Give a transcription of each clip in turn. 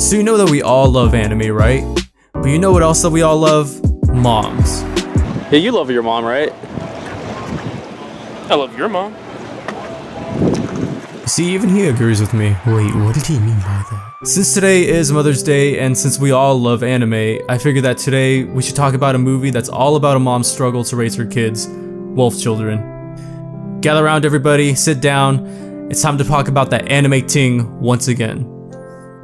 So you know that we all love anime, right? But you know what else that we all love? Moms. Yeah, you love your mom, right? I love your mom. See, even he agrees with me. Wait, what did he mean by that? Since today is Mother's Day, and since we all love anime, I figured that today we should talk about a movie that's all about a mom's struggle to raise her kids, Wolf Children. Gather around everybody, sit down, it's time to talk about that anime ting once again.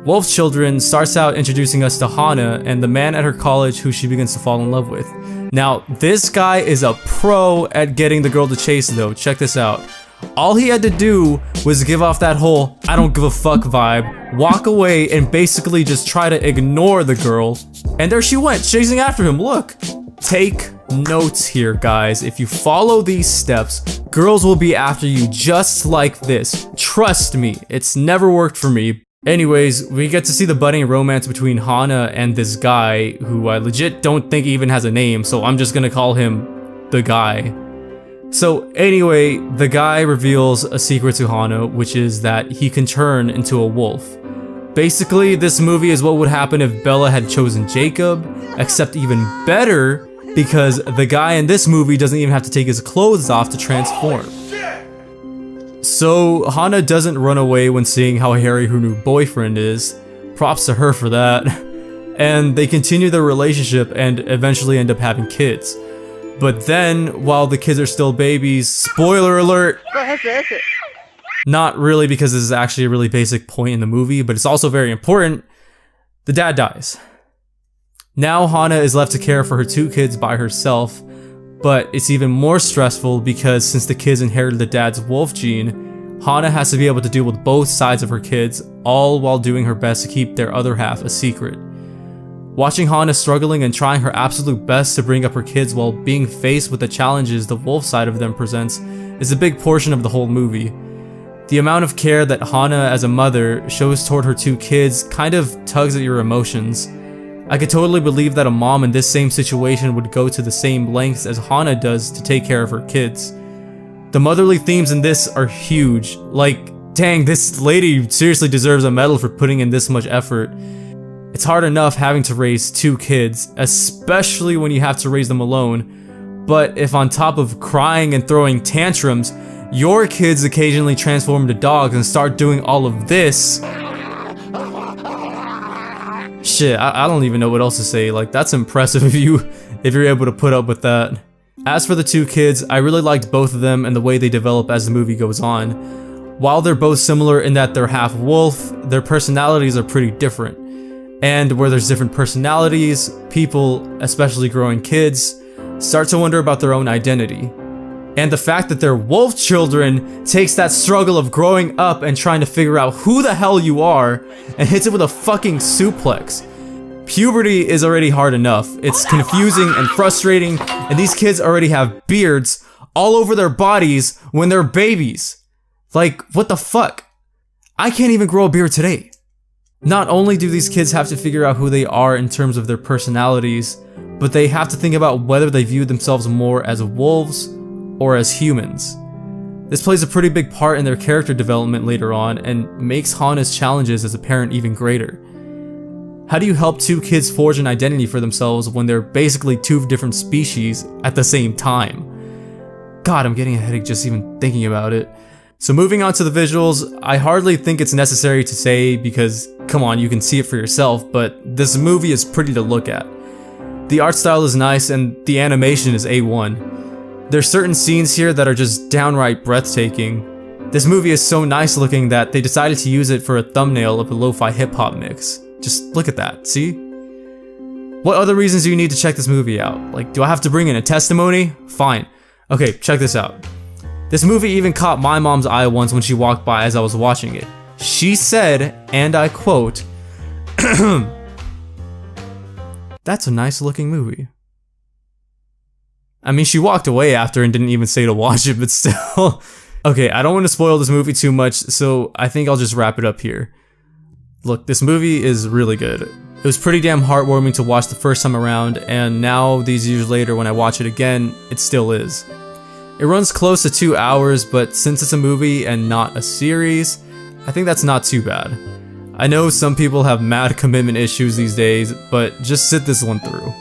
Wolf Children starts out introducing us to Hana and the man at her college who she begins to fall in love with. Now, this guy is a pro at getting the girl to chase though, check this out. All he had to do was give off that whole I don't give a fuck vibe, walk away and basically just try to ignore the girl, and there she went, chasing after him. Look, take notes here guys. If you follow these steps, girls will be after you just like this. Trust me, it's never worked for me. Anyways, we get to see the budding romance between Hana and this guy, who I legit don't think even has a name, so I'm just gonna call him the guy. So anyway, the guy reveals a secret to Hana, which is that he can turn into a wolf. Basically, this movie is what would happen if Bella had chosen Jacob, except even better, because the guy in this movie doesn't even have to take his clothes off to transform. So Hana doesn't run away when seeing how hairy her new boyfriend is. Props to her for that. And they continue their relationship and eventually end up having kids. But then, while the kids are still babies, spoiler alert! Not really, because this is actually a really basic point in the movie, but it's also very important. The dad dies. Now Hana is left to care for her two kids by herself, but it's even more stressful because since the kids inherited the dad's wolf gene, Hana has to be able to deal with both sides of her kids, all while doing her best to keep their other half a secret. Watching Hana struggling and trying her absolute best to bring up her kids while being faced with the challenges the wolf side of them presents is a big portion of the whole movie. The amount of care that Hana as a mother shows toward her two kids kind of tugs at your emotions. I could totally believe that a mom in this same situation would go to the same lengths as Hana does to take care of her kids. The motherly themes in this are huge. Like, dang, this lady seriously deserves a medal for putting in this much effort. It's hard enough having to raise two kids, especially when you have to raise them alone. But if on top of crying and throwing tantrums, your kids occasionally transform into dogs and start doing all of this, shit, I don't even know what else to say. Like, that's impressive if you're able to put up with that. As for the two kids, I really liked both of them and the way they develop as the movie goes on. While they're both similar in that they're half wolf, their personalities are pretty different. And where there's different personalities, people, especially growing kids, start to wonder about their own identity. And the fact that they're wolf children takes that struggle of growing up and trying to figure out who the hell you are and hits it with a fucking suplex. Puberty is already hard enough. It's confusing and frustrating, and these kids already have beards all over their bodies when they're babies. Like, what the fuck? I can't even grow a beard today. Not only do these kids have to figure out who they are in terms of their personalities, but they have to think about whether they view themselves more as wolves or as humans. This plays a pretty big part in their character development later on and makes Hana's challenges as a parent even greater. How do you help two kids forge an identity for themselves when they're basically two different species at the same time? God, I'm getting a headache just even thinking about it. So moving on to the visuals, I hardly think it's necessary to say because, come on, you can see it for yourself, but this movie is pretty to look at. The art style is nice and the animation is A1. There's certain scenes here that are just downright breathtaking. This movie is so nice looking that they decided to use it for a thumbnail of a lo-fi hip-hop mix. Just look at that, see? What other reasons do you need to check this movie out? Like, do I have to bring in a testimony? Fine. Okay, check this out. This movie even caught my mom's eye once when she walked by as I was watching it. She said, and I quote, "That's a nice looking movie." I mean, she walked away after and didn't even say to watch it, but still. Okay, I don't want to spoil this movie too much, so I think I'll just wrap it up here. Look, this movie is really good. It was pretty damn heartwarming to watch the first time around, and now, these years later, when I watch it again, it still is. It runs close to 2 hours, but since it's a movie and not a series, I think that's not too bad. I know some people have mad commitment issues these days, but just sit this one through.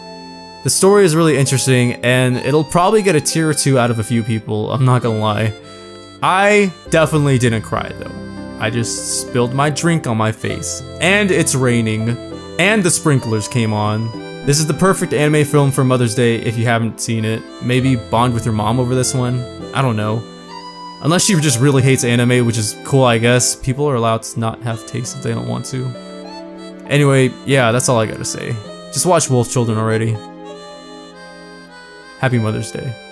The story is really interesting, and it'll probably get a tear or two out of a few people, I'm not gonna lie. I definitely didn't cry though. I just spilled my drink on my face. And it's raining. And the sprinklers came on. This is the perfect anime film for Mother's Day if you haven't seen it. Maybe bond with your mom over this one? I don't know. Unless she just really hates anime, which is cool I guess. People are allowed to not have taste if they don't want to. Anyway, yeah, that's all I gotta say. Just watch Wolf Children already. Happy Mother's Day.